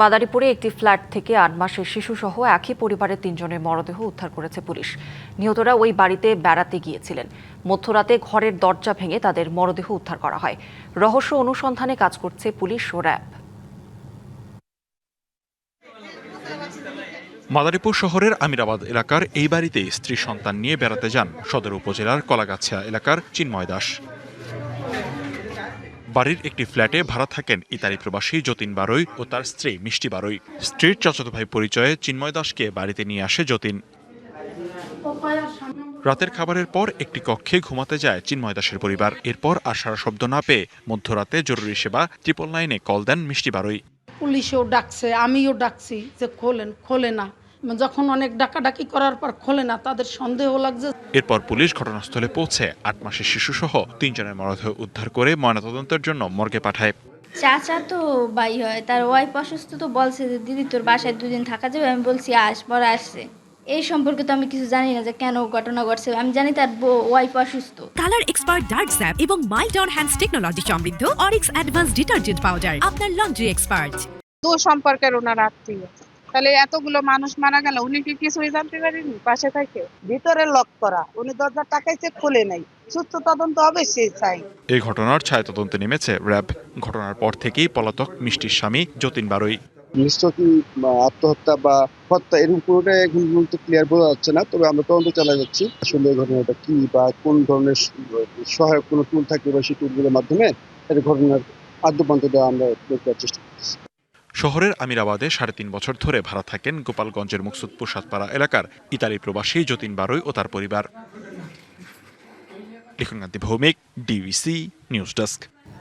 মাদারীপুরে একটি ফ্ল্যাট থেকে ৮ মাসের শিশুসহ একই পরিবারের ৩ জনের মরদেহ উদ্ধার করেছে পুলিশ। নিহতরা ওই বাড়িতে বেড়াতে গিয়েছিলেন। মধ্যরাতে ঘরের দরজা ভেঙে তাদের মরদেহ উদ্ধার করা হয়। রহস্য অনুসন্ধানে কাজ করছে পুলিশ ও র্যাব। মাদারীপুর শহরের আমিরাবাদ এলাকার এই বাড়িতে স্ত্রী সন্তান নিয়ে বেড়াতে যান সদর উপজেলার কলাগাছিয়া এলাকার চিন্ময় দাস। বাড়ির একটি ফ্ল্যাটে ভাড়া থাকেন ইতালি প্রবাসী যতীন বারৈ ও তার স্ত্রী মিষ্টি বারৈ। স্ত্রীর চাচাতো ভাই পরিচয়ে চিন্ময় দাসকে বাড়িতে নিয়ে আসে যতীন। রাতের খাবারের পর একটি কক্ষে ঘুমাতে যায় চিন্ময় দাসের পরিবার। এরপর আর সারা শব্দ না পেয়ে মধ্যরাতে জরুরি সেবা 999-এ কল দেন মিষ্টি বারৈ। পুলিশও ডাকছে, আমিও ডাকছি যে খোলে না। যখন অনেক ডাকাডাকি করার পর খোলে না, তাদের সন্দেহ লাগছে। এরপর পুলিশ ঘটনাস্থলে পৌঁছে 8 মাসের শিশুসহ 3 জনের মরদেহ উদ্ধার করে ময়নাতদন্তের জন্য মর্গে পাঠায়। চাচা তো ভাই হয়, তার ওয়াইফ অসুস্থ, তো বলছে যে দিদি তোর বাসায় 2 দিন থাকা যাবে। আমি বলছি পরে আসছে। এই সম্পর্কে তো আমি কিছু জানি না যে কেন ঘটনা ঘটছে। আমি জানি তার ওয়াইফ অসুস্থ। কালার এক্সপার্ট ডার্ক স্যাপ এবং মাইল্ড অন হ্যান্ডস টেকনোলজি সমৃদ্ধ অরিক্স অ্যাডভান্স ডিটারজেন্ট পাউডার আপনার লন্ড্রি এক্সপার্ট। দূর সম্পর্কের ওনার আত্মীয়, তাহলে এতগুলো মানুষ মারা গেল, উনি কি কিছুই জানতে পারেনি? পাশে থেকে ভিতরে লক করা, উনি দরজা টাকাইছে, খুলে নাই। সুস্থ তদন্ত অবশ্যই চাই। এই ঘটনার ছায়া তদন্তে নেমেছে র্যাব। ঘটনার পর থেকেই পলাতক মিষ্টির স্বামী যতীন বারৈ। নিশ্চয় কি আত্মহত্যা বা হত্যা, এরকম পুরোটাই এখন পর্যন্ত ক্লিয়ার বোঝা যাচ্ছে না। তবে আমরা তদন্ত চালিয়ে যাচ্ছি, আসলে এই ঘটনাটা কি বা কোন ধরনের সহায়ক কোনো টুল থাকবে বা সেই টুলগুলোর মাধ্যমে এই ঘটনার আদ্যপান্ত দেওয়া আমরা করার চেষ্টা করছি। শহরের আমিরাবাদে 3.5 বছর ধরে ভাড়া থাকেন গোপালগঞ্জের মুকসুদপুর সাতপাড়া এলাকার ইতালি প্রবাসী যতীন বারৈ ও তার পরিবার। লিখনকান্তি ভৌমিক, ডিবিসি নিউজ ডেস্ক।